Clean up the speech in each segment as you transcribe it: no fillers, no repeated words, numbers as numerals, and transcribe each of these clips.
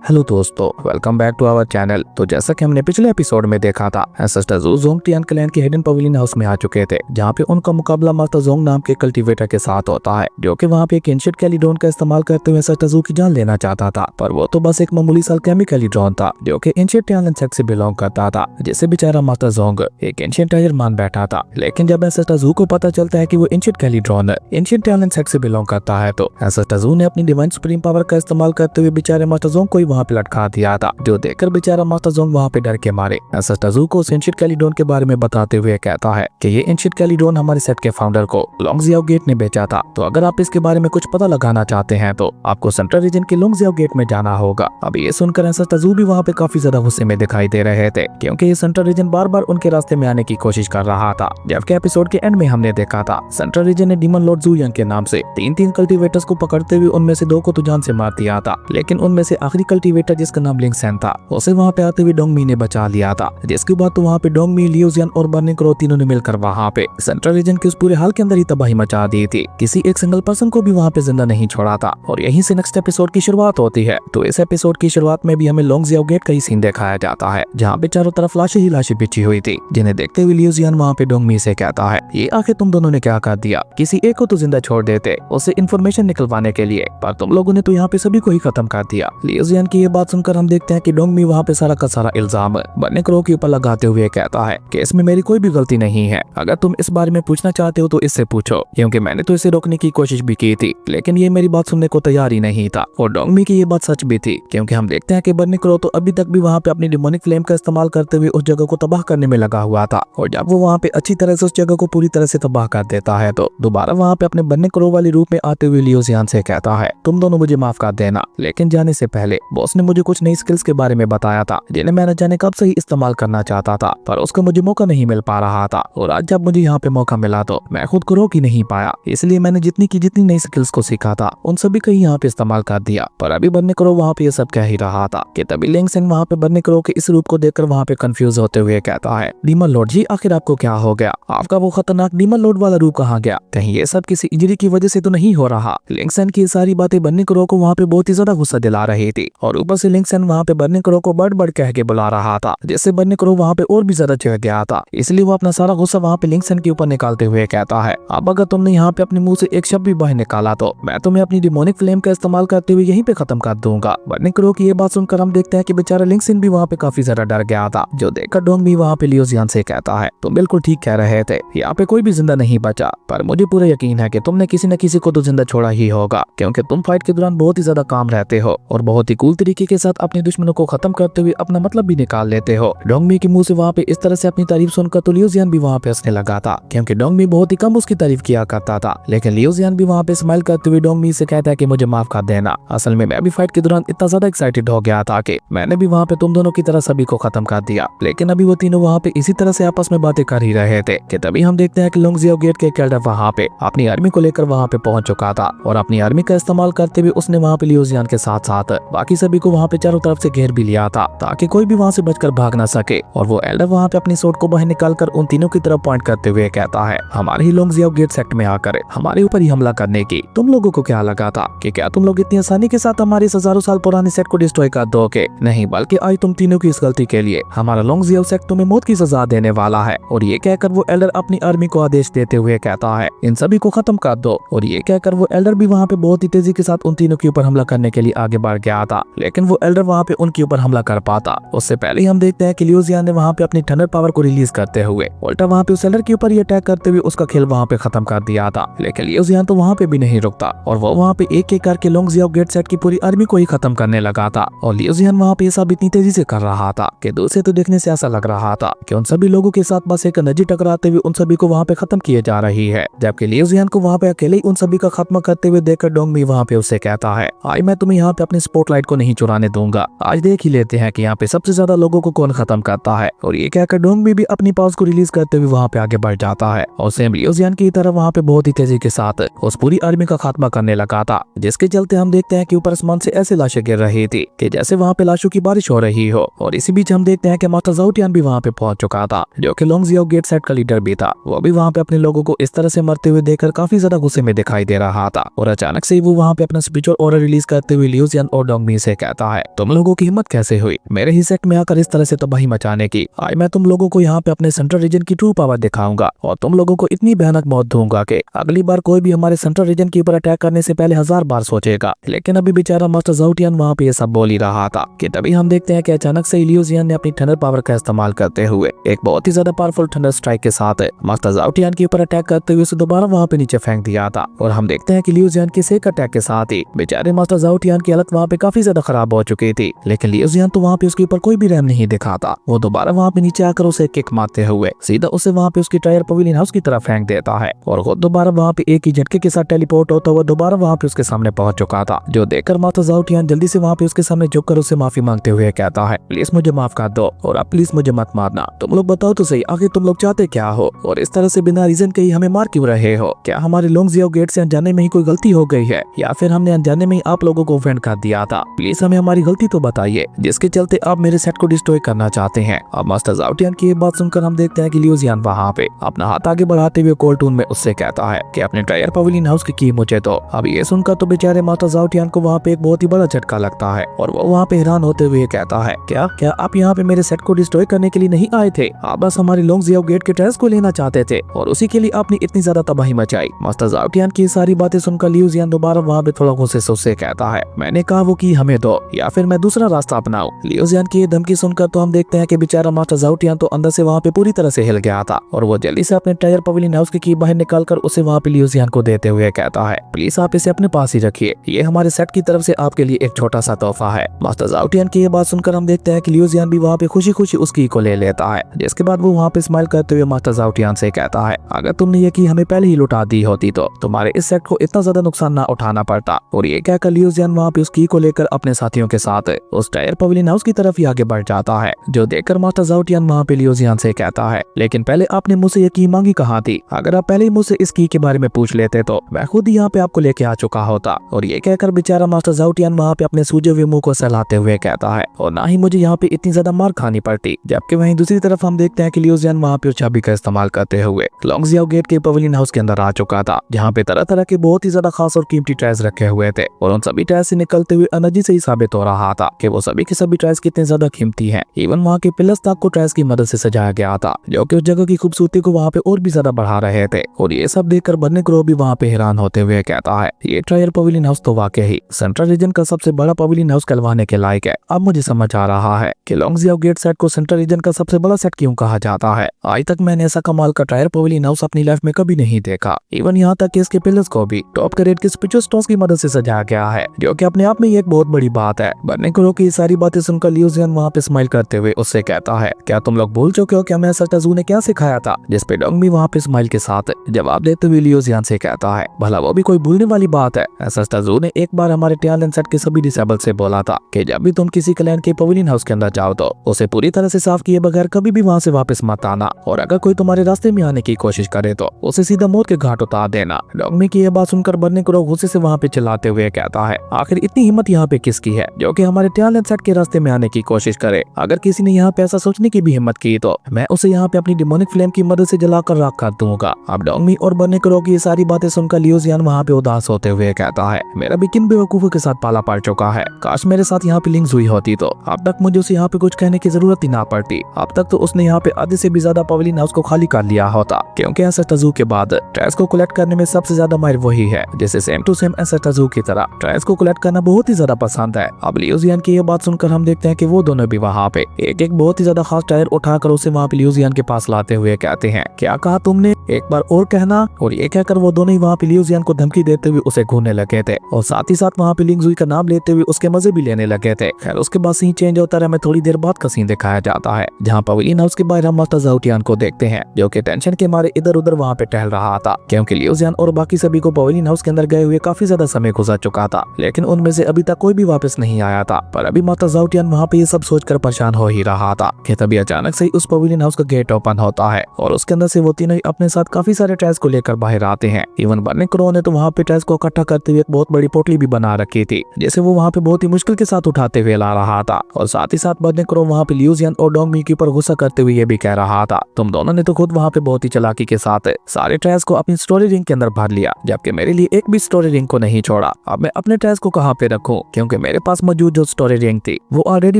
Hello दोस्तों, welcome back to our channel. तो जैसा कि हमने पिछले एपिसोड में देखा था, एंसेस्टर ज़ू ज़ोंगटियान क्लैन के हिडन पवेलियन हाउस में आ चुके थे, जहां पे उनका मुकाबला मास्टर ज़ोंग नाम के कल्टीवेटर के साथ होता है, जो कि वहां पे एक एंशिएंट कैलीड्रॉन का इस्तेमाल करते हुए एंसेस्टर ज़ू की जान लेना चाहता था। पर वो तो बस एक मामूली सा अल्केमी कैलीड्रॉन था, जो कि एंशिएंट टैलेंट सेक्ट से बिलोंग करता था, जिसे बेचारा मास्टर ज़ोंग एक एंशिएंट ट्रेजर मान बैठा था। लेकिन जब एंसेस्टर ज़ू को पता चलता है कि वो एंशिएंट कैलीड्रॉन एंशिएंट टैलेंट सेक्ट से बिलोंग करता है, तो एंसेस्टर ज़ू ने अपनी डिवाइन सुप्रीम पावर का इस्तेमाल करते हुए बेचारे मास्टर ज़ोंग को वहां पे लटका दिया था, जो देखकर बेचारा मास्टर ज़ोंग वहां पे डर के मारे एंसेस्टर ज़ू को एंशिएंट कैलीड्रॉन के बारे में बताते हुए कहता है कि ये एंशिएंट कैलीड्रॉन हमारे सेट के फाउंडर को लोंगजियाओ गेट ने बेचा था। तो अगर आप इसके बारे में कुछ पता लगाना चाहते हैं तो आपको सेंट्रल रीजन के लोंगजियाओ गेट में जाना होगा। अब ये सुनकर एंसेस्टर ज़ू भी वहां पे काफी ज्यादा गुस्से में दिखाई दे रहे थे, क्योंकि ये सेंट्रल रीजन बार बार उनके रास्ते में आने की कोशिश कर रहा था। जबकि एपिसोड के एंड में हमने देखा था सेंट्रल रीजन ने डीमन लॉर्ड ज़ू यंग के नाम से तीन कल्टीवेटर्स को पकड़ते हुए उनमें से 2 को तो जान से मार दिया था, लेकिन उनमें से आखिरी कल्टीवेटर जिसका नाम लिंग सेन था, उसे वहां पे आते हुए डोंगमी ने बचा लिया था। जिसके बाद तो वहां पे डोंगमी, लियू जियान और बर्निंग क्रो तीनों ने मिलकर वहां पे सेंट्रल रीजन के उस पूरे हाल के अंदर ही तबाही मचा दी थी। किसी एक सिंगल पर्सन को भी वहां पे जिंदा नहीं छोड़ा था। और यहीं से नेक्स्ट एपिसोड की शुरुआत होती है। तो इस एपिसोड की शुरुआत में भी हमें लोंगजियाओ गेट का ही सीन दिखाया जाता है, जहाँ पे चारों तरफ लाशें ही लाशें बिछी हुई थी, जिन्हें देखते हुए लियू जियान वहाँ पे डोंगमी से कहता है, ये आखिर तुम दोनों ने क्या कर दिया? किसी एक को तो जिंदा छोड़ देते उससे इन्फॉर्मेशन निकलवाने के लिए, पर तुम लोगों ने तो यहाँ पे सभी को ही खत्म कर दिया। लियू जियान की ये बात सुनकर हम देखते हैं कि डोंगमी वहाँ पे सारा का सारा इल्जाम बर्निंग क्रो के ऊपर लगाते हुए कहता है कि इसमें मेरी कोई भी गलती नहीं है। अगर तुम इस बारे में पूछना चाहते हो तो इससे पूछो, क्योंकि मैंने तो इसे रोकने की कोशिश भी की थी, लेकिन ये मेरी बात सुनने को तैयार ही नहीं था। और डोंगमी की ये बात सच भी थी, क्योंकि हम देखते हैं कि बर्निंग क्रो तो अभी तक भी वहाँ पे अपनी डिमोनिक फ्लेम का इस्तेमाल करते हुए उस जगह को तबाह करने में लगा हुआ था। और जब वो वहाँ पे अच्छी तरह से उस जगह को पूरी तरह से तबाह कर देता है, तो दोबारा वहाँ पे अपने बर्निंग क्रो वाली रूप में आते हुए लियू जियान से कहता है, तुम दोनों मुझे माफ कर देना, लेकिन जाने से पहले बॉस ने मुझे कुछ नई स्किल्स के बारे में बताया था, जिन्हें मैं न जाने कब से ही इस्तेमाल करना चाहता था, पर उसका मुझे मौका नहीं मिल पा रहा था। और आज जब मुझे यहाँ पे मौका मिला तो मैं खुद को रोक ही नहीं पाया, इसलिए मैंने जितनी नई स्किल्स को सीखा था उन सभी का ही यहाँ पे इस्तेमाल कर दिया। पर अभी बर्निंग क्रो वहाँ पे ये सब कह ही रहा था कि तभी लिंग सेन वहाँ पे बर्निंग क्रो के इस रूप को देखकर वहाँ पे कंफ्यूज होते हुए कहता है, डीमन लॉर्ड जी, आखिर आपको क्या हो गया? आपका वो खतरनाक डीमन लॉर्ड वाला रूप कहाँ गया? कहीं ये सब किसी इंजरी की वजह से तो नहीं हो रहा? लिंग सेन की सारी बातें बर्निंग क्रो को वहाँ पे बहुत ही ज्यादा गुस्सा दिला रही थी, और ऊपर से लिंग सेन वहाँ पे बर्निंग क्रो को बड़ कह के बुला रहा था, जिससे बर्निंग क्रो वहाँ पे और भी ज्यादा चिढ़ गया था। इसलिए वो अपना सारा गुस्सा वहाँ पे लिंग सेन के ऊपर निकालते हुए कहता है, अब अगर तुमने यहाँ पे अपने मुंह से एक शब्द भी बाहर निकाला तो मैं तुम्हें अपनी डिमोनिक फ्लेम का इस्तेमाल करते हुए यहीं पे खत्म कर दूंगा। बर्निंग क्रो की ये बात सुनकर हम देखते हैं कि बेचारा लिंग सेन भी वहाँ पे काफी ज्यादा डर गया था, जो देखकर डोंग भी वहाँ पे लियू जियान से कहता है, तुम बिल्कुल ठीक कह रहे थे, यहाँ पे कोई भी जिंदा नहीं बचा, पर मुझे पूरा यकीन है कि तुमने किसी न किसी को तो जिंदा छोड़ा ही होगा, क्योंकि तुम फाइट के दौरान बहुत ही ज्यादा काम रहते हो और बहुत ही कूल तरीके के साथ अपने दुश्मनों को खत्म करते हुए अपना मतलब भी निकाल लेते हो। डोंगमी के मुंह से वहाँ पे इस तरह से अपनी तारीफ सुनकर तो लियू जियान भी वहाँ पे हंसने लगा था, क्योंकि डोंगमी बहुत ही कम उसकी तारीफ किया करता था। लेकिन लियू जियान भी वहाँ पे स्माइल करते हुए डोंगमी से कहता है कि मुझे माफ कर देना, असल में मैं भी फाइट के दौरान इतना ज्यादा एक्साइटेड हो गया था कि मैंने भी वहाँ पे तुम दोनों की तरह सभी को खत्म कर दिया। लेकिन अभी वो तीनों वहाँ पे इसी तरह से आपस में बातें कर ही रहे थे कि तभी हम देखते हैं कि लोंगजियाओ गेट के कैल्डर वहाँ पे अपनी आर्मी को लेकर वहाँ पे पहुंच चुका था, और अपनी आर्मी का इस्तेमाल करते हुए उसने वहाँ पे लियू जियान के साथ साथ बाकी सभी को वहाँ पे चारों तरफ से घेर भी लिया था, ताकि कोई भी वहाँ से बचकर भाग ना सके। और वो एल्डर वहाँ पे अपनी सोट को बाहर निकालकर उन तीनों की तरफ पॉइंट करते हुए कहता है, हमारे ही लोंगजियाओ गेट सेक्ट में आकर हमारे ऊपर ही हमला करने की तुम लोगों को क्या लगा था कि क्या तुम लोग इतनी आसानी के साथ हमारे हजारों साल पुराने सेट को डिस्ट्रॉय कर दोगे? नहीं, बल्कि आज तुम तीनों की इस गलती के लिए हमारा लोंगजियाओ सेक्ट तुम्हें मौत की सजा देने वाला है। और ये कहकर वो एल्डर अपनी आर्मी को आदेश देते हुए कहता है, इन सभी को खत्म कर दो। और ये कहकर वो एल्डर भी वहाँ पे बहुत ही तेजी के साथ उन तीनों के ऊपर हमला करने के लिए आगे बढ़ गया था, लेकिन वो एल्डर वहाँ पे उनके ऊपर हमला कर पाता उससे पहले ही हम देखते हैं कि लियू जियान ने वहाँ पे अपनी थंडर पावर को रिलीज करते हुए उल्टा वहाँ पे उस एल्डर के ऊपर अटैक करते हुए उसका खेल वहाँ पे खत्म कर दिया था। लेकिन लियू जियान तो वहाँ पे भी नहीं रुकता, और वो वहाँ पे एक एक करके लोंगजियाओ गेट सेट की पूरी आर्मी को ही खत्म करने लगा था। और लियू जियान वहाँ पे सब इतनी तेजी से कर रहा था कि दूर से तो देखने से ऐसा लग रहा था कि उन सभी लोगों के साथ बस एक एनर्जी टकराते हुए उन सभी को वहाँ पे खत्म किए जा रही है। जबकि लियू जियान को वहाँ पे अकेले ही उन सभी का खात्मा करते हुए देखकर डोंगमी वहाँ पे उससे कहता है, आज मैं तुम्हें यहाँ पे अपने स्पॉटलाइट को नहीं चुराने दूंगा, आज देख ही लेते हैं कि यहाँ पे सबसे ज्यादा लोगों को कौन खत्म करता है। और ये कहकर डोंगमी भी अपनी पावर्स को रिलीज करते हुए वहाँ पे आगे बढ़ जाता है, और सेम लियू जियान की तरह वहाँ पे बहुत ही तेजी के साथ उस पूरी आर्मी का खात्मा करने लगा था, जिसके चलते हम देखते हैं कि ऊपर आसमान से ऐसे लाशें गिर रही थी कि जैसे वहाँ पे लाशों की बारिश हो रही हो। और इसी बीच हम देखते हैं कि मास्टर ज़ोंगटियान भी वहाँ पे पहुंच चुका था, जो कि लोंगजियाओ गेट सेट का लीडर भी था। वो भी वहाँ पे अपने लोगों को इस तरह से मरते हुए देखकर काफी ज्यादा गुस्से में दिखाई दे रहा था, और अचानक से वो वहाँ पे अपना स्पिरिचुअल ऑरा रिलीज करते हुए लियू जियान और डोंगमी से उससे कहता है, तुम लोगों की हिम्मत कैसे हुई मेरे ही सेट में आकर इस तरह से तबाही मचाने की। आज मैं तुम लोगों को यहाँ पे अपने सेंट्रल रीजन की ट्रू पावर दिखाऊंगा और तुम लोगों को इतनी भयानक मौत दूंगा कि अगली बार कोई भी हमारे सेंट्रल रीजन के ऊपर अटैक करने से पहले 1000 बार सोचेगा। लेकिन अभी बेचारा मास्टर ज़ाओटियान वहाँ पे ये सब बोल ही रहा था कि तभी हम देखते हैं कि अचानक से लियू जियान ने अपनी थंडर पावर का इस्तेमाल करते हुए एक बहुत ही ज्यादा पावरफुल थंडर स्ट्राइक के साथ मास्टर ज़ाओटियान के ऊपर अटैक करते हुए उसे दोबारा वहाँ पे नीचे फेंक दिया था। और हम देखते हैं कि लियू जियान के सेक अटैक के साथ ही बेचारे मास्टर ज़ाओटियान की हालत वहाँ पे काफी ज्यादा खराब हो चुकी थी। लेकिन लियू जियान तो वहाँ पे उसके ऊपर कोई भी रहम नहीं दिखाता। वो दोबारा वहाँ पे नीचे आकर उसे किक मारते हुए सीधा उसे वहाँ पे उसकी टायर पवेलियन हाउस की तरफ फेंक देता है और खुद दोबारा वहाँ पे एक ही झटके के साथ टेलीपोर्ट होता हुआ दोबारा वहाँ पे उसके सामने पहुंच चुका था। जो देखकर मास्टर ज़ाओटियान जल्दी से वहाँ पे उसके सामने झुककर उसे माफी मांगते हुए कहता है, प्लीज मुझे माफ कर दो और अब प्लीज मुझे मत मारना। तुम लोग बताओ तो सही, आखिर तुम लोग चाहते क्या हो और इस तरह से बिना रीजन के ही हमें मार क्यों रहे हो? क्या हमारे लोंगजियाओ गेट से अनजाने में ही कोई गलती हो गई है या फिर हमने अनजाने में ही आप लोगों को ऑफेंड कर दिया था? प्लीज हमें हमारी गलती तो बताइए जिसके चलते आप मेरे सेट को डिस्ट्रॉय करना चाहते हैं। अब मास्टर ज़ाओटियान की ये बात सुनकर हम देखते हैं कि लियू जियान वहाँ पे अपना हाथ आगे बढ़ाते हुए कोल्ड टून में उससे कहता है कि अपने टायर पवेलियन हाउस की मुझे तो। अब ये सुनकर तो बेचारे मास्टर ज़ाओटियान को वहाँ पे एक बहुत ही बड़ा झटका लगता है और वो वहाँ पे हैरान होते हुए कहता है, क्या क्या आप यहाँ पे मेरे सेट को डिस्ट्रॉय करने के लिए नहीं आए थे? आप बस हमारे लोंगजियाओ गेट के टायर्स को लेना चाहते थे और उसी के लिए आपने इतनी ज्यादा तबाही मचाई। मास्टर ज़ाओटियान की सारी बातें सुनकर लियू जियान दोबारा वहाँ पे थोड़ा गुस्से से उससे कहता है, मैंने कहा वो की हमें दो या फिर मैं दूसरा रास्ता अपनाऊं। लियू जियान की ये धमकी सुनकर तो हम देखते हैं कि बेचारा मास्टर ज़ाओटियान तो अंदर से वहाँ पे पूरी तरह से हिल गया था और वो जल्दी से अपने टायर पवेलियन हाउस की बाहर निकालकर उसे वहाँ पे लियू जियान को देते हुए कहता है, प्लीज आप इसे अपने पास ही रखिए, ये हमारे सेट की तरफ से आपके लिए एक छोटा सा तोहफा है। मास्टर ज़ाओटियान की ये बात सुनकर हम देखते हैं कि लियू जियान भी वहाँ पे खुशी खुशी उस की को ले लेता है, जिसके बाद वो वहाँ पे स्माइल करते हुए मास्टर ज़ाओटियान से कहता है, अगर तुमने ये की हमें पहले ही लुटा दी होती तो तुम्हारे इस सेट को इतना ज्यादा नुकसान ना उठाना पड़ता। और ये कहकर लियू जियान वहाँ पे उस की को लेकर अपने साथियों के साथ उस टायर पवेलियन हाउस की तरफ ही आगे बढ़ जाता है। जो देखकर मास्टर ज़ाओटियान वहाँ पे लियू जियान से कहता है, लेकिन पहले आपने मुझसे ये की मांगी कहाँ थी? अगर आप पहले ही मुझसे इस की के बारे में पूछ लेते तो मैं खुद ही यहाँ पे आपको लेके आ चुका होता। और ये कहकर बेचारा मास्टर ज़ाओटियान वहाँ पे अपने सूजे हुए मुंह को सहलाते हुए कहता है, और ना ही मुझे यहाँ पे इतनी ज्यादा मार खानी पड़ती। जबकि वहीं दूसरी तरफ हम देखते हैं कि लियू जियान वहाँ पे उस चाबी का इस्तेमाल करते हुए लोंगजियाओ गेट के पवेलियन हाउस के अंदर आ चुका था, जहाँ पे तरह तरह के बहुत ही ज्यादा खास और कीमती टायर्स रखे हुए थे और उन सभी टायर्स से निकलते हुए एनर्जी से ही साबित हो रहा था कि वो सभी के सभी टायर्स कितने ज्यादा कीमती हैं। इवन वहाँ के पिलर्स तक को टायर्स की मदद से सजाया गया था, जो कि उस जगह की खूबसूरती को वहाँ पे और भी ज्यादा बढ़ा रहे थे। और ये सब देखकर बर्नी ग्रो भी वहाँ पे हैरान होते हुए कहता है, ये टायर पवेलियन हाउस तो वाकई ही सेंट्रल रीजन का सबसे बड़ा पवेलियन हाउस कहलवाने के लायक है। अब मुझे समझ आ रहा है कि लोंगजियाओ गेट सेट को सेंट्रल रीजन का सबसे बड़ा सेट क्यों कहा जाता है। आज तक मैंने ऐसा कमाल का टायर पवेलियन हाउस अपनी लाइफ में कभी नहीं देखा। इवन यहाँ तक कि इसके पिलर्स को भी टॉप ग्रेड के स्पिरिचुअल स्टोन्स की मदद से सजाया गया है, जो कि अपने आप में एक बहुत बड़ी बात है। बर्नी ग्रो की सारी बातें सुनकर लियू जियान वहाँ पे स्माइल करते हुए उससे कहता है, क्या तुम लोग भूल चुके हो क्या मैं एसएसटा ने क्या सिखाया था? जिस पे डोंग भी वहाँ पे स्माइल के साथ जवाब देते हुए लियू जियान से कहता है, भला वो भी कोई भूलने वाली बात है? एसएसटा ने एक बार हमारे टैलेंट सेट के सभी डिसेबल से बोला था कि जब भी तुम किसी क्लैन के पवेलियन हाउस के अंदर जाओ तो उसे पूरी तरह से साफ किए बगैर कभी भी वहाँ से वापस मत आना, और अगर कोई तुम्हारे रास्ते में आने की कोशिश करे तो उसे सीधा मौत के घाट उतार देना। डोंगमी की यह बात सुनकर बर्नी ग्रो गुस्से से वहाँ पे चिल्लाते हुए कहता है, आखिर इतनी हिम्मत यहाँ पे किसकी है जो कि हमारे टैलेंट सेट के रास्ते में आने की कोशिश करे? अगर किसी ने यहाँ पे ऐसा सोचने की भी हिम्मत की तो मैं उसे यहाँ पे अपनी डिमोनिक फ्लेम की मदद से जलाकर राख कर दूंगा। अब डोंगमी और बर्नी ग्रो की ये सारी बातें सुनकर लियू जियान वहाँ पे उदास होते हुए कहता है, मेरा भी किन बेवकूफों के साथ पाला पड़ चुका है। काश मेरे साथ यहाँ पे लिंक्स हुई होती तो अब तक मुझे उसे यहाँ पे कुछ कहने की जरूरत ही ना पड़ती। अब तक तो उसने यहाँ पे आधे से भी ज्यादा पवेलियन हाउस को खाली कर लिया होता, क्योंकि एसएसटा के बाद टायर्स को कलेक्ट करने में सबसे ज्यादा माहिर वही है जिसे सेम टू सेम एसएसटा की तरह टायर्स को कलेक्ट करना बहुत ही ज्यादा पसंद है। अब लियू जियान की ये बात सुनकर हम देखते हैं कि वो दोनों भी वहाँ पे एक एक बहुत ही ज्यादा खास टायर उठाकर उसे वहाँ पे लियू जियान के पास लाते हुए कहते हैं, क्या कहा तुमने? एक बार और कहना। और ये कहकर वो दोनों ही वहाँ पे लियू जियान को धमकी देते हुए उसे घूरने लगे थे और साथ ही साथ वहाँ पे लिंग जुई का नाम लेते हुए उसके मजे भी लेने लगे थे। खैर उसके बाद सीन चेंज होता है, हमें थोड़ी देर बाद का सीन दिखाया जाता है जहाँ पवेलियन हाउस के बाहर हम मास्टर ज़ाओटियान को देखते हैं, जो कि टेंशन के मारे इधर उधर वहाँ पे टहल रहा था, क्योंकि लियू जियान और बाकी सभी को पवेलियन हाउस के अंदर गए हुए काफी ज्यादा समय गुजर चुका था, लेकिन उनमें से अभी तक कोई भी वापस नहीं आया था। पर अभी मास्टर ज़ाओटियान वहाँ पे ये सब सोचकर परेशान हो ही रहा था कि तभी अचानक से उस पवेलियन हाउस का गेट ओपन होता है और उसके अंदर से वो तीनों अपने साथ काफी सारे टायर्स को लेकर बाहर आते हैं। इवन बर्नी ग्रो ने तो वहाँ पे टायर्स को इकट्ठा करते हुए एक बहुत बड़ी पोटली भी बना रखी थी, जिसे वो वहाँ पे बहुत ही मुश्किल के साथ उठाते हुए ला रहा था। और साथ ही साथ बर्नी ग्रो वहाँ पे लियू जियान और डोंगमी के ऊपर गुस्सा करते हुए ये भी कह रहा था, तुम दोनों ने तो खुद वहाँ पे बहुत ही चालाकी के साथ सारे टायर्स को अपनी स्टोरेज रिंग के अंदर भर लिया, जबकि मेरे लिए एक भी स्टोरेज रिंग को नहीं छोड़ा। अब मैं अपने टायर्स को कहाँ पे रखूं, क्योंकि मेरे पास मौजूद जो स्टोरेज रिंग थी वो ऑलरेडी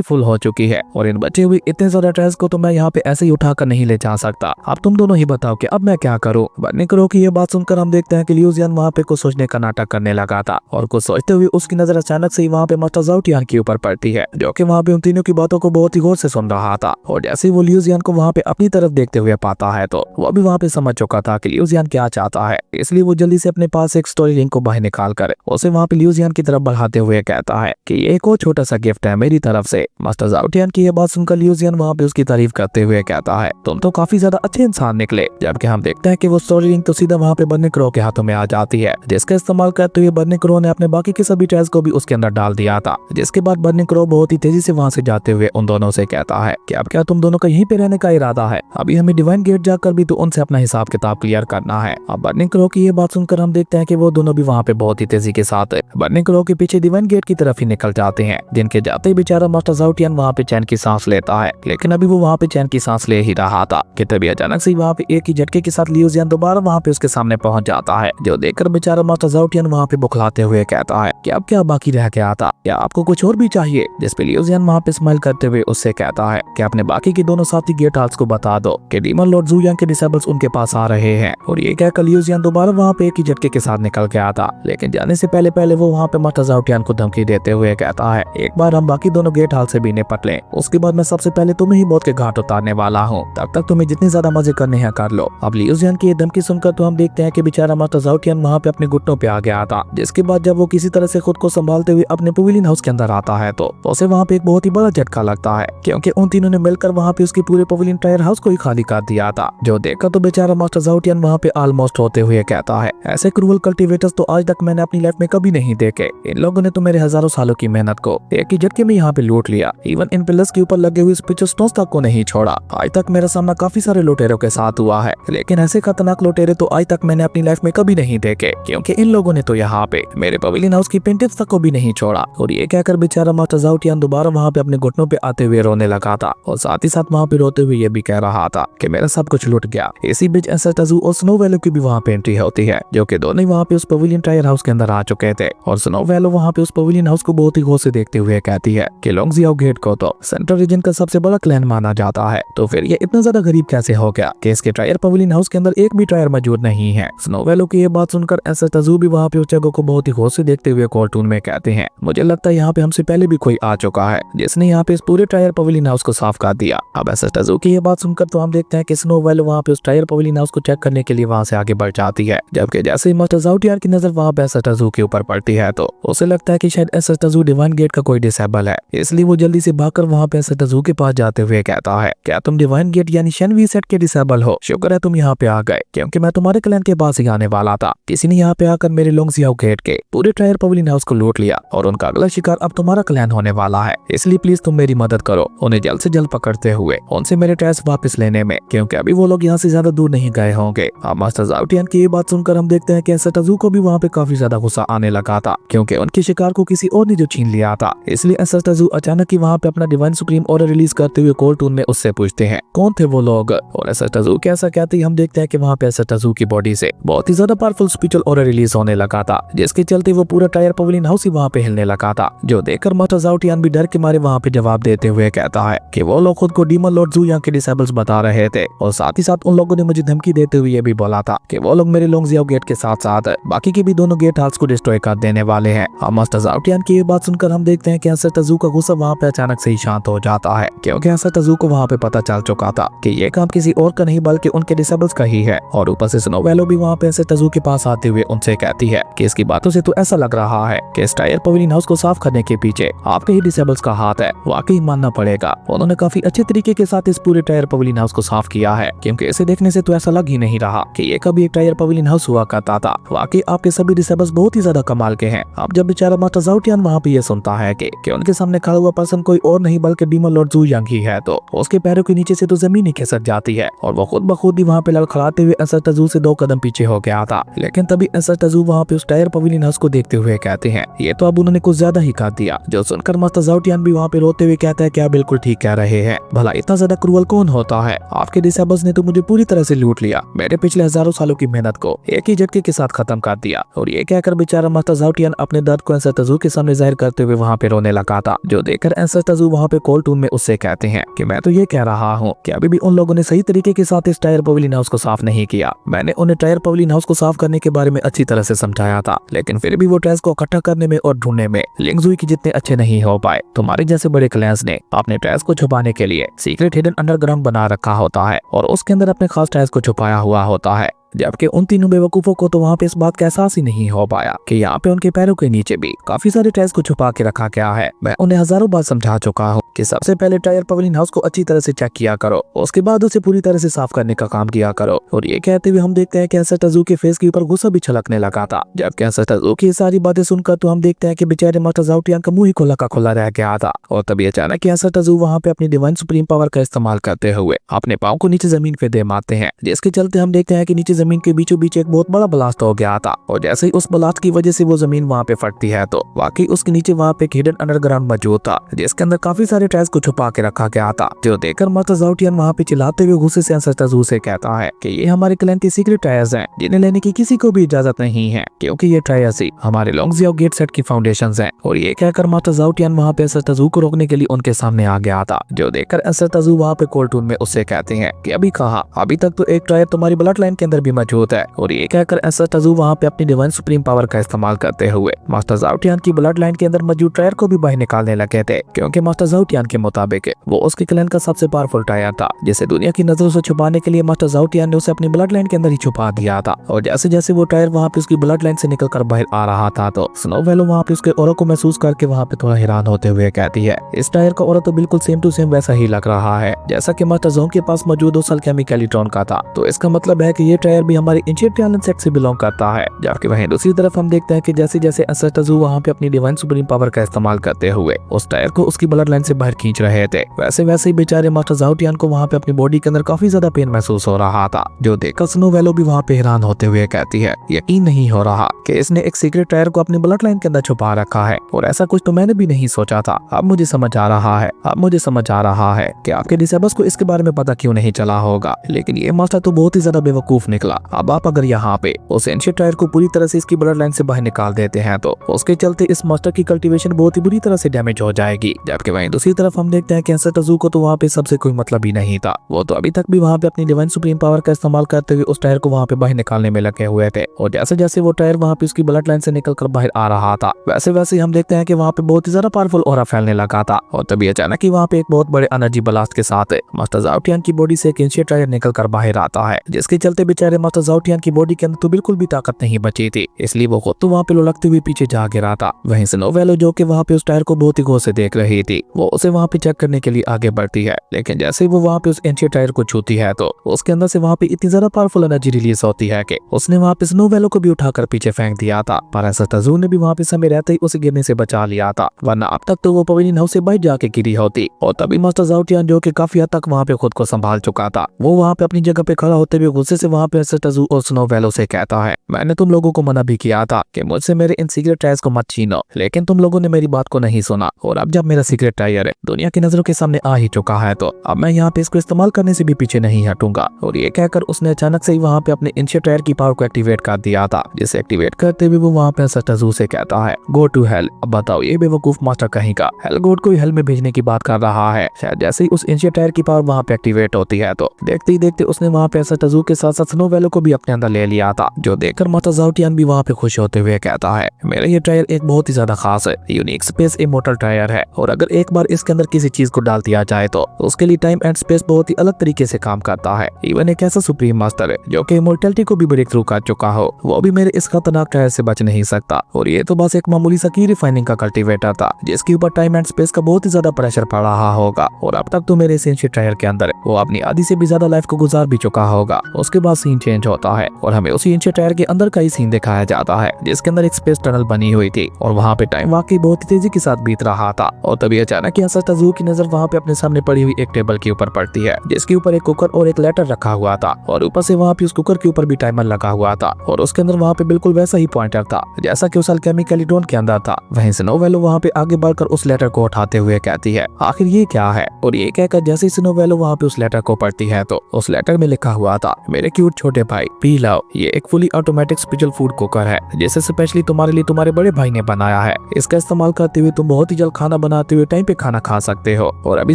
फुल हो चुकी है और इन बचे हुए इतने ज्यादा ट्रायल्स को तो मैं यहाँ पे ऐसे ही उठाकर नहीं ले जा सकता। अब तुम दोनों ही बताओ कि अब मैं क्या करूँ। बर्निंग क्रो की ये बात सुनकर हम देखते हैं कि लियू जियान वहाँ पे कुछ सोचने का नाटक करने लगा था और कुछ सोचते हुए उसकी नजर अचानक से ही वहाँ पे मास्टर ज़ाओ टियान के ऊपर पड़ती है, जो कि वहाँ पे उन तीनों की बातों को बहुत ही गौर से सुन रहा था। और जैसे वो लियू जियान को वहाँ पे अपनी तरफ देखते हुए पाता है तो वो भी वहाँ पे समझ चुका था कि लियू जियान क्या चाहता है, इसलिए वो जल्दी से अपने पास एक स्टोरी रिंग को बाहर निकाल कर उसे वहाँ पे लियू जियान की तरफ बढ़ाते हुए कहता है कि ये एक और छोटा सा गिफ्ट है मेरी तरफ से। मास्टर ज़ाओ टियान की यह बात सुनकर लियू जियान वहाँ पे उसकी तारीफ करते हुए कहता है तुम तो काफी ज्यादा अच्छे इंसान निकले। जबकि हम देखते हैं कि वो स्टोरी रिंग तो सीधा वहाँ पे बर्निंग क्रो के हाथों में आ जाती है, जिसका इस्तेमाल करते हुए बर्निंग क्रो ने अपने बाकी के सभी ट्रायल्स को भी उसके अंदर डाल दिया था। जिसके बाद बर्निंग क्रो बहुत ही तेजी से वहाँ से जाते हुए उन दोनों से कहता है कि अब क्या तुम दोनों का यहीं पे रहने का इरादा है? अभी हमें डिवाइन गेट जाकर भी तो उनसे अपना हिसाब किताब क्लियर करना है। अब बर्निंग क्रो की ये बात सुनकर हम देखते हैं कि वो दोनों भी वहाँ पे बहुत ही तेजी के साथ बर्निंग क्रो के पीछे डिवाइन गेट की तरफ ही निकल जाते हैं, जिनके जाते ही बेचारा मास्टर ज़ाओ टियान वहाँ पे चैन की सांस लेता है। लेकिन अभी वो वहाँ पे चैन की सांस ले ही रहा था कि तभी अचानक से वहाँ पे एक ही झटके के साथ लियू जियान दोबारा वहाँ पे उसके सामने पहुंच जाता है, जो देखकर बेचारा मास्टर ज़ाओ टियान वहाँ पे बुखलाते हुए कहता है कि अब क्या बाकी रह गया था, क्या आपको कुछ और भी चाहिए? जिस पे लियू जियान वहाँ पे स्माइल करते हुए उससे कहता है कि अपने बाकी के दोनों साथी गेट हाल्स को बता दो कि डीमन लॉर्ड ज़ू यांग के डिसेबल्स उनके पास आ रहे हैं। और ये कहकर लियू जियान दोबारा वहाँ पे एक ही झटके के साथ निकल गया था। लेकिन जाने से पहले पहले वो वहाँ पे मास्टर ज़ाओ टियान को धमकी देते हुए कहता है एक बार हम बाकी दोनों गेट हाल से भी निपट लें, उसके बाद मैं सबसे पहले तुम्हें ही मौत के घाट उतारने वाला हूँ, तब तक तुम्हें जितने ज्यादा मजे करने हैं कर लो। अब लियू जियान की ये धमकी सुनकर तो हम देखते हैं कि बेचारा मास्टर ज़ाओ टियान वहाँ पे अपने घुटनों पे आ गया था। जिसके बाद जब वो किसी तरह से खुद को संभालते हुए अपने पवेलियन हाउस के अंदर आता है तो उसे वहाँ पे एक बहुत ही बड़ा झटका लगता है, क्योंकि उन तीनों ने मिलकर वहाँ पे उसके पूरे पवेलियन टायर हाउस को ही खाली कर दिया था। जो देखकर तो बेचारा मास्टर ज़ाओ टियान वहाँ पे ऑलमोस्ट होते हुए कहता है ऐसे क्रूअल कल्टीवेटर्स तो आज तक मैंने अपनी लाइफ में कभी नहीं देखे। इन लोगों ने तो मेरे हजारों सालों की मेहनत को एक ही झटके में यहाँ पे लूट लिया। इवन इन पिलर्स के ऊपर लगे हुए स्पिचर स्टोन्स तक को नहीं छोड़ा। आज तक मेरा सामना काफी सारे लुटेरों के साथ हुआ है, लेकिन ऐसे खतरनाक लुटेरे तो आज तक मैंने अपनी लाइफ में कभी नहीं देखे, क्योंकि इन लोगों ने तो यहाँ पे मेरे पवेलियन हाउस की पेंटिंग्स तक को भी नहीं छोड़ा। और ये कहकर बेचारा मास्टर ज़ाओ टियान दोबारा वहाँ पे अपने घुटनों पे आते हुए रोने लगा था और साथ ही साथ वहाँ पे रोते हुए ये भी कह रहा था कि मेरा सब कुछ लुट गया। इसी बीच एंसेस्टर ज़ू और स्नो वैलो की भी वहाँ पे एंट्री होती है, जो कि दोनों वहाँ पे उस पवेलियन टायर हाउस के अंदर आ चुके थे। और स्नो वैलो वहाँ पे उस पवेलियन हाउस को बहुत ही गौर से देखते हुए कहती है कि लोंगजियाओ गेट को तो सेंट्रल रीजन का सबसे बड़ा क्लैन माना जाता है, तो फिर ये इतना ज्यादा गरीब कैसे हो गया कि इसके टायर पवेलियन हाउस के अंदर एक भी टायर मौजूद नहीं है। स्नो वैलो की ये बात सुनकर एंसेस्टर ज़ू भी वहाँ पे उस जगह को बहुत ही गौर से देखते हुए कार्टून में कहते हैं मुझे लगता है यहाँ पे हमसे पहले भी कोई आ चुका है जिसने यहाँ पे इस पूरे टायर पवेलियन हाउस को साफ कर दिया। अब एंसेस्टर ज़ू की ये बात सुनकर तो हम देखते हैं कि स्नो वैलो वहाँ पे उस टायर पवेलियन हाउस को चेक करने के लिए वहाँ से आगे बढ़ जाती है। जबकि जैसे ही मास्टर ज़ाओ टियान की नजर वहाँ पे एंसेस्टर ज़ू के ऊपर पड़ती है तो उसे लगता है कि शायद एंसेस्टर ज़ू डिवाइन गेट का कोई डिसेबल है, इसलिए वो जल्दी से भागकर वहाँ पे एंसेस्टर ज़ू के पास जाते हुए कहता है क्या तुम डिवाइन गेट यानी शन वी सेट के डिसेबल हो? शुक्र है तुम यहाँ पे आ गए, क्योंकि मैं तुम्हारे क्लैन के पास ही आने वाला था। किसी ने यहाँ पे आकर मेरे लोंगजियाओ गेट के पूरे टायर पवेलियन हाउस को लूट लिया और उनका अगला शिकार अब तुम्हारा क्लैन होने वाला है, इसलिए प्लीज तुम मेरी मदद करो उन्हें जल्द से जल्द पकड़ते हुए उनसे मेरे टायर्स वापस लेने में, क्योंकि अभी वो लोग यहाँ से ज्यादा दूर नहीं गए होंगे। अब मास्टर ज़ाओ टियान की ये बात सुनकर हम देखते हैं कि एंसेस्टर ज़ू को भी वहाँ पे काफी ज्यादा गुस्सा आने लगा था, क्योंकि उनके शिकार को किसी और ने जो छीन लिया था। इसलिए एंसेस्टर ज़ू अचानक ही वहाँ पे अपना डिवाइन सुप्रीम ऑर्डर रिलीज करते हुए कार्टून में उससे पूछते हैं कौन थे वो लोग। और एंसेस्टर ज़ू कैसा कहते ही हम देखते हैं कि वहाँ पे एंसेस्टर ज़ू की बॉडी से बहुत ही ज्यादा पावरफुल स्पिरिचुअल ऑर्डर रिलीज होने लगा था, जिसके चलते वो पूरा टायर पवेलियन हाउस ही वहाँ पे हिलने लगा था। जो देखकर मास्टर ज़ाओ टियान भी डर के मारे वहाँ पे जवाब देते हुए कहता है कि वो लोग खुद को डीमन लॉर्ड ज़ू यांग के डिसेबल्स बता रहे थे, और साथ ही साथ उन लोगों ने मुझे धमकी देते हुए ये भी बोला था कि वो लोग मेरे लोंगजियाओ गेट के साथ साथ बाकी के भी दोनों गेट हाउस को डिस्ट्रॉय कर देने वाले हैं। अब मास्टर ज़ाओ टियान की ये बात सुनकर हम देखते हैं कि एंसेस्टर ज़ू का गुस्सा वहाँ पे अचानक से ही शांत हो जाता है, क्योंकि एंसेस्टर ज़ू को वहाँ पे पता चल चुका था कि ये काम किसी और का नहीं बल्कि उनके डिसेबल्स का ही है। और ऊपर से स्नो वैलो भी वहाँ पे एंसेस्टर ज़ू के पास आते हुए उनसे कहती है कि इसकी बातों से तो ऐसा लग रहा है कि इस टायर पवेलियन हाउस को साफ करने के पीछे आपके ही डिसेबल्स का हाथ है। वाकई मानना पड़ेगा, उन्होंने काफी अच्छे तरीके के साथ इस पूरे टायर पवेलियन हाउस को साफ किया है, क्योंकि इसे देखने से तो ऐसा लग ही नहीं रहा कि ये कभी एक टायर पवेलियन हाउस हुआ करता था। वाकई आपके सभी डिसेबल्स बहुत ही ज्यादा कमाल के हैं। अब जब बेचारा मास्टर ज़ाओ टियान वहाँ पे ये सुनता है कि उनके सामने खड़ा हुआ पर्सन कोई और नहीं बल्कि डीमन लॉर्ड ज़ू यांग ही है, तो उसके पैरों के नीचे से तो जमीन ही खिसक जाती है और वो खुद ब खुद ही वहाँ पे लड़खड़ाते हुए एंसेस्टर ज़ू से 2 कदम पीछे हो गया था। लेकिन तभी एंसेस्टर ज़ू वहाँ पे उस टायर पवेलियन हाउस को देखते हुए कहते हैं ये तो अब उन्होंने कुछ ज्यादा ही कर दिया। जो सुनकर मास्टर ज़ाओ टियान भी वहाँ पे रोते हुए कहता है क्या बिल्कुल ठीक कह रहे हैं, भला इतना ज्यादा क्रूअल कौन होता है? आपके डिसेबल्स ने तो मुझे पूरी तरह से लूट लिया, मेरे पिछले हजारों सालों की मेहनत को एक ही झटके के साथ खत्म कर दिया। और ये कहकर बेचारा मास्टर ज़ाओ टियान अपने दर्द को एंसेस्टर ज़ू के सामने सामने जाहिर करते हुए वहाँ पे रोने लगा था, जो देखकर एंसेस्टर्स वहाँ पे कोल्ड टून में उससे कहते हैं कि मैं तो ये कह रहा हूँ कि अभी भी उन लोगों ने सही तरीके के साथ इस टायर पवेलियन हाउस को साफ नहीं किया। मैंने उन्हें टायर पवेलियन हाउस को साफ करने के बारे में अच्छी तरह से समझाया था, लेकिन फिर भी वो टायर्स को इकट्ठा करने में और ढूंढने में लिंगजुई की जितने अच्छे नहीं हो पाए। तुम्हारे जैसे बड़े क्लैंस ने अपने टायर्स को छुपाने के लिए सीक्रेट हिडन अंडरग्राउंड बना रखा होता है और उसके अंदर अपने खास टायर्स को छुपाया हुआ होता है, जबकि उन तीनों बेवकूफों को तो वहाँ पे इस बात का एहसास ही नहीं हो पाया कि यहाँ पे उनके पैरों के नीचे भी काफी सारे टायर्स को छुपा के रखा गया है। मैं उन्हें हजारों बार समझा चुका हूँ कि सबसे पहले टायर पवेलियन हाउस को अच्छी तरह से चेक किया करो, उसके बाद उसे पूरी तरह से साफ करने का काम किया करो। और ये कहते हुए हम देखते हैं कि एंसेस्टर्स के फेस के ऊपर गुस्सा भी छलकने लगा था। जबकि एंसेस्टर्स की सारी बातें सुनकर तो हम देखते हैं कि बेचारे मास्टर ज़ाओटियान का मुंह ही खुला का खुला रह गया था। और तभी अचानक एंसेस्टर्स वहाँ पे अपनी डिवाइन सुप्रीम पावर का इस्तेमाल करते हुए अपने पाँव को नीचे जमीन पे दे मारते हैं, जिसके चलते हम देखते हैं कि नीचे जमीन के बीचों बीच एक बहुत बड़ा ब्लास्ट हो गया था। और जैसे ही उस ब्लास्ट की वजह से वो जमीन वहाँ पे फटती है तो वाकई उसके नीचे वहाँ पे एक हिडन अंडरग्राउंड मौजूद था, जिसके अंदर काफी सारे टायर्स को छुपा के रखा गया था। जो देखकर मास्टर ज़ाओटियान वहाँ पे चिल्लाते हुए गुस्से से एंसेस्टर्स से कहता है कि ये हमारे क्लैन के सीक्रेट टायर्स हैं, जिन्हें लेने की किसी को भी इजाजत नहीं है, क्योंकि ये टायर्स ही हमारे लोंगजियाओ गेट सेट की फाउंडेशंस हैं। और ये कहकर मास्टर ज़ाओटियान वहाँ पे एंसेस्टर्स को रोकने के लिए उनके सामने आ गया था। जो देखकर एंसेस्टर्स वहाँ पे कोल्ड टून में उससे कहते हैं कि अभी कहा, अभी तक तो एक टायर तुम्हारी ब्लड लाइन के अंदर भी मौजूद है। और ये कहकर एंसेस्टर्स वहाँ पे अपनी डिवाइन सुप्रीम पावर का इस्तेमाल करते हुए मास्टर ज़ाओटियान की ब्लड लाइन के अंदर मौजूद टायर को भी बाहर निकालने लगे थे, क्योंकि मास्टर ज़ाओटियान के मुताबिक वो उसके क्लैन का सबसे पावरफुल टायर था, जिसे दुनिया की नजरों से छुपाने के लिए मास्टर ज़ाओटियान ने उसे अपनी ब्लड लाइन के अंदर ही छुपा दिया था। और जैसे जैसे वो टायर वहाँ पे उसकी ब्लड लाइन से निकलकर बाहर आ रहा था तो स्नोवेलो वहाँ पे उसके औरों को महसूस करके वहाँ पे थोड़ा हैरान होते हुए कहती है, इस टायर का औरा तो बिल्कुल सेम टू सेम वैसा ही लग रहा है जैसा कि मास्टर ज़ोंग के पास मौजूद उस अल्केमी कैलिट्रॉन का था। तो इसका मतलब है कि ये टायर भी हमारी एंशिएंट टैलेंट सेट से बिलोंग करता है। जबकि वहीं दूसरी तरफ हम देखते हैं कि जैसे जैसे एंसेस्टर्स वहाँ पे अपनी डिवाइन सुप्रीम पावर का इस्तेमाल करते हुए उस टायर को उसकी ब्लड लाइन से बाहर खींच रहे थे, वैसे वैसे ही बेचारे मास्टर ज़ाओटियान को वहाँ पे अपनी बॉडी के अंदर काफी ज्यादा पेन महसूस हो रहा था। जो देखकर स्नोवेलो भी वहाँ पे हैरान होते हुए कहती है, यकीन नहीं हो रहा कि इसने एक सीक्रेट टायर को अपनी ब्लड लाइन के अंदर छुपा रखा है, और ऐसा कुछ तो मैंने भी नहीं सोचा था। अब मुझे समझ आ रहा है, अब मुझे समझ आ रहा है कि आपके डिसेबल्स को इसके बारे में पता क्यों नहीं चला होगा। लेकिन ये मास्टर तो बहुत ही ज्यादा बेवकूफ निकला। अब आप अगर यहाँ पे उस एंशिएंट टायर को पूरी तरह से इसकी ब्लड लाइन से बाहर निकाल देते हैं तो उसके चलते इस मास्टर की कल्टीवेशन बहुत ही बुरी तरह से डैमेज हो जाएगी। जबकि वहीं दूसरी तरफ हम देखते हैं कि एंसेस्टर्स को तो वहाँ पे सबसे कोई मतलब ही नहीं था। वो तो अभी तक भी वहाँ पे अपनी डिवाइन सुप्रीम पावर का इस्तेमाल करते हुए उस टायर को वहाँ पे बाहर निकालने में लगे हुए थे। और जैसे जैसे वो टायर वहाँ पे उसकी ब्लड लाइन से निकलकर बाहर आ रहा था, वैसे वैसे हम देखते हैं कि वहाँ पे बहुत ही ज्यादा पावरफुल ऑरा फैलने लगा था। और तभी अचानक ही वहाँ पे एक बहुत बड़े एनर्जी ब्लास्ट के साथ मास्टर ज़ाओटियान की बॉडी से एक एंशिएंट टायर निकलकर बाहर आता है, जिसके चलते बेचारे मास्टर ज़ाओटियान की बॉडी के अंदर तो बिल्कुल भी ताकत नहीं बची थी, इसलिए वो खुद तो वहाँ पे लुढ़कते हुए पीछे जा गिरा था। वहीं स्नोवेलो जो कि वहाँ पे उस टायर को बहुत ही गौर से देख रही थी, वो उसे वहाँ पे चेक करने के लिए आगे बढ़ती है। लेकिन जैसे ही वो वहाँ पे उस एंशिएंट टायर को छूती है तो उसके अंदर से वहाँ पे इतनी ज्यादा पावरफुल एनर्जी रिलीज होती है कि उसने वहाँ पे स्नोवेलो को भी उठाकर पीछे फेंक दिया था। पर एंसेस्टर्स ने भी वहाँ पे समय रहते ही उसे गिरने से बचा लिया था, वरना अब तक तो वो पवेलियन हाउस से बाहर जाके गिरी होती। और तभी मास्टर ज़ाओटियान जो कि काफी हद तक वहाँ पे खुद को संभाल चुका था, वो वहाँ पे अपनी जगह पे खड़ा होते हुए गुस्से से वहाँ पे एंसेस्टर्स और स्नोवेलो से कहता है, मैंने तुम लोगों को मना भी किया था कि मुझसे मेरे इन सीक्रेट टायर्स को मत छीनो, लेकिन तुम लोगों ने मेरी बात को नहीं सुना। और अब जब मेरा सीक्रेट टायर दुनिया की नजरों के सामने आ ही चुका है तो अब मैं यहाँ पे इसको इस्तेमाल करने से भी पीछे नहीं हटूंगा। और ये कहकर उसने अचानक से ही वहाँ पे अपने एंशिएंट टायर की पावर को एक्टिवेट कर दिया था, जिसे एक्टिवेट करते हुए वो वहाँ पे एंसेस्टर्स से कहता है, गो टू हेल। अब बताओ ये बेवकूफ मास्टर कहीं का हेल गॉड को हेल में भेजने की बात कर रहा है। शायद जैसे ही उस एंशिएंट टायर की पावर वहाँ पे एक्टिवेट होती है तो देखते ही देखते उसने वहाँ पे एंसेस्टर्स के साथ साथ स्नोवेलो को भी अपने अंदर ले लिया था। जो देखकर मास्टर ज़ाओटियान भी वहाँ पे खुश होते हुए कहता है, मेरा ये टायर एक बहुत ही ज्यादा खास है, यूनिक स्पेस इमोर्टल टायर है, और अगर एक बार इसके अंदर किसी चीज को डाल दिया जाए तो उसके लिए टाइम एंड स्पेस बहुत ही अलग तरीके से काम करता है। इवन एक ऐसा सुप्रीम मास्टर है जो कि इमोर्टैलिटी को भी ब्रेक थ्रू कर चुका हो, वो भी मेरे इस खतरनाक टायर से बच नहीं सकता। और ये तो बस एक मामूली सा की रिफाइनिंग का कल्टीवेटर था, जिसके ऊपर टाइम एंड स्पेस का बहुत ही ज्यादा प्रेशर पड़ रहा होगा। और अब तक तो मेरे इस एंशिएंट टायर के अंदर वो अपनी आधी से भी ज्यादा लाइफ को गुजार भी चुका होगा। उसके बाद सीन चेंज होता है और हमें उसी एंशिएंट टायर के अंदर का ही सीन दिखाया जाता है, जिसके अंदर एक स्पेस टनल बनी हुई थी और वहाँ पे टाइम वाकई बहुत ही तेजी के साथ बीत रहा था। और तभी अचानक एंसेस्टर्स की नजर वहाँ पे अपने सामने पड़ी हुई एक टेबल के ऊपर पड़ती है, जिसके ऊपर एक कुकर और एक लेटर रखा हुआ था, और ऊपर से वहाँ पे उस कुकर के ऊपर भी टाइमर लगा हुआ था, और उसके अंदर वहाँ पे बिल्कुल वैसा ही पॉइंटर था जैसा कि उस अल्केमी कैलिट्रॉन के अंदर था। वहीं स्नोवेलो वहाँ पे आगे बढ़कर उस लेटर को उठाते हुए कहती है, आखिर ये क्या है। और ये कहकर जैसे ही स्नोवेलो वहाँ पे उस लेटर को पढ़ती है तो उस लेटर में लिखा हुआ था, मेरे क्यूट छोटे छोटे भाई पी लो, ये एक fully automatic special food cooker है जिसे स्पेशली तुम्हारे लिए तुम्हारे बड़े भाई ने बनाया है। इसका इस्तेमाल करते हुए तुम बहुत ही जल्द खाना बनाते हुए टाइम पे खाना खा सकते हो। और अभी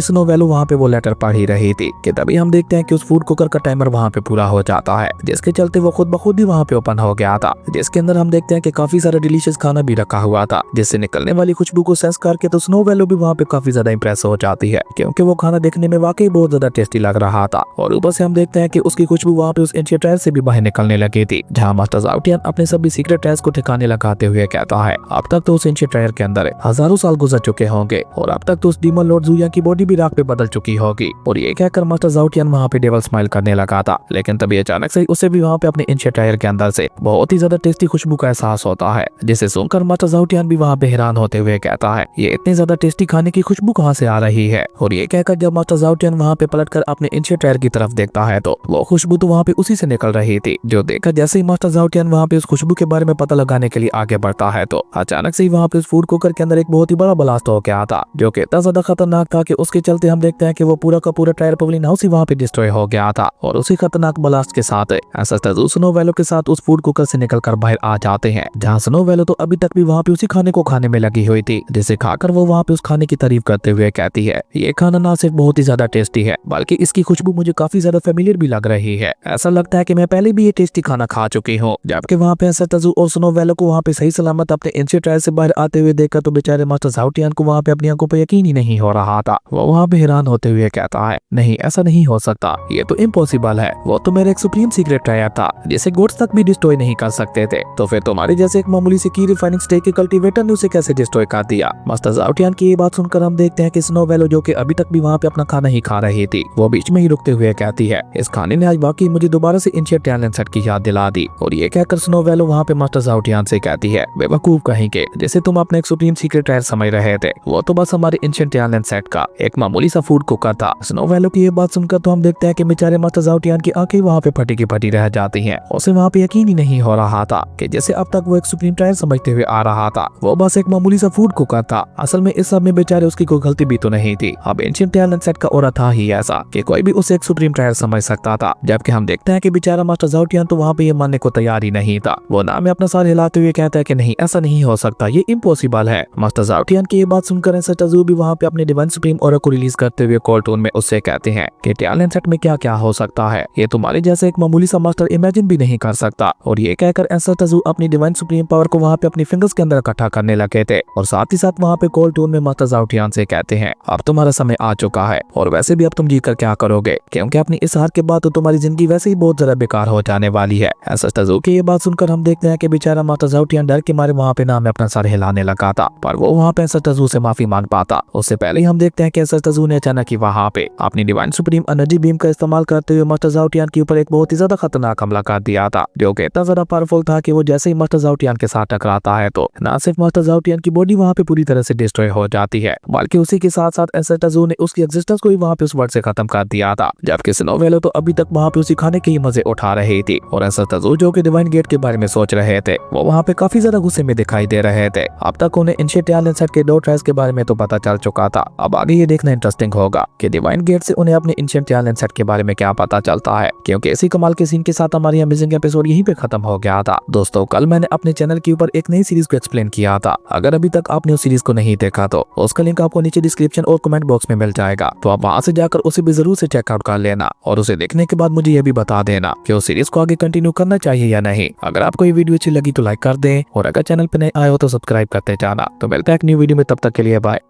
स्नो वैलो वहाँ पे वो लेटर पढ़ ही रही थी कि तभी हम देखते हैं कि उस फूड कुकर का टाइमर वहाँ पे पूरा हो जाता है, जिसके चलते वो खुद ब खुद ही वहाँ पे ओपन हो गया था, जिसके अंदर हम देखते हैं कि काफी सारा डिलीशियस खाना भी रखा हुआ था, जिससे निकलने वाली खुशबू को सेंस करके तो स्नो वैलो भी वहाँ पे काफी ज्यादा इंप्रेस हो जाती है, क्योंकि वो खाना देखने में वाकई बहुत ज्यादा टेस्टी लग रहा था। और ऊपर से हम देखते हैं कि उसकी खुशबू वहाँ पे उस एंशिएंट ट्रायल से भी बाहर निकलने लगी थी, जहाँ मास्टर ज़ाओटियान अपने सभी सीक्रेट ट्रायल्स को ठिकाने लगाते हुए कहता है अब तक तो उस एंशिएंट ट्रायल के अंदर हजारों साल गुजर चुके होंगे और अब तक तो उस डीमन लॉर्ड ज़ुया की बॉडी भी राख पे बदल चुकी होगी। और ये कहकर मास्टर ज़ाओटियान वहाँ पे डेविल स्माइल करने लगा था, लेकिन तभी अचानक से उसे भी वहाँ पे अपने एंशिएंट ट्रायल के अंदर से बहुत ही ज्यादा टेस्टी खुशबू का एहसास होता है, जिसे सुनकर मास्टर ज़ाओटियान भी वहाँ पे हैरान होते हुए कहता है ये इतनी ज्यादा टेस्टी खाने की खुशबू कहाँ से आ रही है। और ये कहकर जब मास्टर ज़ाओटियान वहाँ पे पलटकर अपने एंशिएंट ट्रायल की तरफ देखता है तो वो खुशबू तो वहाँ पे उसी से निकल रही थी, जो देखकर जैसे ही मास्टर ज़ाओटियान वहाँ पे उस खुशबू के बारे में पता लगाने के लिए आगे बढ़ता है तो अचानक से ही वहाँ पे उस फूड कुकर के अंदर एक बहुत ही बड़ा ब्लास्ट हो गया था, जो कि इतना ज्यादा खतरनाक था कि उसके चलते हम देखते हैं कि वो पूरा का पूरा ट्रायल पवेलियन हाउस ही वहाँ पे डिस्ट्रॉय हो गया था। और उसी खतरनाक ब्लास्ट के साथ एंसेस्टर ज़ू स्नो वैलो के साथ उस फूड कुकर से निकलकर बाहर आ जाते हैं, जहाँ स्नो वैलो तो अभी तक भी वहाँ पे उसी खाने को खाने में लगी हुई थी, जिसे खाकर वो वहाँ पे उस खाने की तारीफ करते हुए कहती है ये खाना ना सिर्फ बहुत ही ज्यादा टेस्टी है बल्कि इसकी खुशबू मुझे काफी ज्यादा फेमिलियर भी लग रही है। ऐसा लगता है कि मैं पहले भी ये टेस्टी खाना खा चुकी हूँ। जबकि वहाँ पे एंसेस्टर ज़ू और स्नो वैलो को वहाँ पे सही सलामत अपने एंशिएंट ट्रायल से बाहर आते हुए देखकर तो बेचारे मास्टर ज़ाओटियान को वहाँ पे अपनी आंखों पे यकीन ही नहीं हो रहा था। वो वहाँ पे हैरान होते हुए कहता है नहीं ऐसा नहीं हो सकता, ये तो इम्पॉसिबल है, वो तो मेरा एक सुप्रीम सीक्रेट ट्रायल था जिसे गोड्स तक भी डिस्ट्रॉय नहीं कर सकते थे, तो फिर तुम्हारे जैसे एक मामूली सी की रिफाइनिंग स्टेक के कल्टीवेटर ने उसे कैसे डिस्ट्रॉय कर दिया। मास्टर ज़ाओटियान की ये बात सुनकर हम देखते हैं कि स्नो वैलो जो कि अभी तक भी वहाँ पे अपना खाना ही खा रही थी, वो बीच में ही रुकते हुए कहती है इस खाने ने आज वाकई मुझे दोबारा से एंशिएंट ट्रायल सेट की याद दिला दी। और ये कहकर स्नो वैलो वहाँ पे मास्टर ज़ाओटियान से कहती है बेवकूफ कहेंगे, जैसे तुम अपने एक सुप्रीम सीक्रेट ट्रायल समझ रहे थे, वो तो बस हमारे एंशिएंट ट्रायल सेट का एक मामूली सा फूड कुकर था। स्नो वैलो की ये बात सुनकर तो हम देखते हैं कि बेचारे मास्टर ज़ाओटियान की आंखें वहाँ पे फटी की फटी रह जाती हैं। उसे वहाँ पे यकीन ही नहीं हो रहा था कि जैसे अब तक वो एक सुप्रीम ट्रायल समझते हुए आ रहा था, वो बस एक मामूली सा फूड कुकर था। असल में इस सब में बेचारे उसकी कोई गलती भी तो नहीं थी। अब एंशिएंट ट्रायल सेट का ऑरा था ही ऐसा कि कोई भी उसे एक सुप्रीम ट्रायल समझ सकता था, जबकि हम देखते हैं कि बेचारा मास्टर ज़ाओटियान तो वहाँ पे ये मानने को तैयार ही नहीं था। वो ना में अपना सर हिलाते हुए कहता है कि नहीं ऐसा नहीं हो सकता, ये इम्पॉसिबल है। मास्टर ज़ाओटियान की ये बात सुनकर एंसेस्टर ज़ू भी वहाँ पे अपने डिवाइन सुप्रीम ऑरा को रिलीज करते हुए कॉल टोन में उससे कहते हैं कि ट्रायल सेट में क्या क्या हो सकता है, ये तुम्हारे जैसे एक मामूली सा मास्टर इमेजिन भी नहीं कर सकता। और ये कहकर एंसेस्टर ज़ू अपनी डिवाइन सुप्रीम पावर को वहाँ पे अपनी फिंगर्स के अंदर इकट्ठा करने लगे थे और साथ ही साथ वहाँ पे कॉल टोन में मास्टर ज़ाओटियान से कहते हैं अब तुम्हारा समय आ चुका है और वैसे भी अब तुम जी कर क्या करोगे, क्योंकि अपनी इस हार के बाद तो तुम्हारी जिंदगी वैसे ही बहुत ज्यादा बेकार हो जाने वाली है। एंसेस्टर ज़ू की ये बात सुनकर हम देखते हैं कि बेचारा मास्टर ज़ाओटियान डर के मारे वहाँ पे ना में अपना सर हिलाने लगा था, पर वो वहाँ पे एंसेस्टर ज़ू से माफी मांग पाता उससे पहले ही हम देखते हैं कि एंसेस्टर ज़ू ने अचानक ही वहाँ पे अपनी डिवाइन सुप्रीम एनर्जी बीम का इस्तेमाल करते हुए मास्टर ज़ाओटियान के ऊपर एक बहुत ही ज्यादा खतरनाक हमला कर दिया था, जो कि इतना ज्यादा पावरफुल था कि वो जैसे ही मास्टर ज़ाओटियान के साथ टकराता है तो न सिर्फ मास्टर ज़ाओटियान की बॉडी वहाँ पे पूरी तरह से डिस्ट्रॉय हो जाती है, बल्कि उसी के साथ साथ एंसेस्टर ज़ू ने उसकी एग्जिस्टेंस को ही वहाँ पे उस वर्ल्ड से खत्म कर दिया था। जबकि स्नो वैलो तो अभी तक वहाँ पे उसी खाने के ही मजे उठा रही थी और एंसेस्टर ज़ू जो कि डिवाइन गेट के बारे में सोच रहे थे, वो वहाँ पे काफी ज्यादा गुस्से में दिखाई दे रहे थे। अब तक उन्हें एंशिएंट ट्रायल सेट के 2 ट्रायल्स के बारे में तो पता चल चुका था, अब आगे ये देखना इंटरेस्टिंग होगा कि डिवाइन गेट से उन्हें अपने एंशिएंट ट्रायल सेट के बारे में क्या पता चलता है, क्योंकि इसी कमाल के सीन के साथ हमारी अमेजिंग एपिसोड यहीं पे खत्म हो गया था। दोस्तों कल मैंने अपने चैनल के ऊपर एक नई सीरीज को एक्सप्लेन किया था, अगर अभी तक आपने उस सीरीज को नहीं देखा तो उसका लिंक आपको नीचे डिस्क्रिप्शन और कमेंट बॉक्स में मिल जाएगा, तो आप वहां से जाकर उसे भी जरूर से चेकआउट कर लेना और उसे देखने के बाद मुझे यह भी बता देना कि उस सीरीज को आगे कंटिन्यू करना चाहिए या नहीं। अगर आपको ये वीडियो अच्छी लगी तो लाइक कर दें और अगर चैनल पर नए आए हो तो सब्सक्राइब करते जाना। तो मिलता है एक न्यू वीडियो में, तब तक के लिए बाय।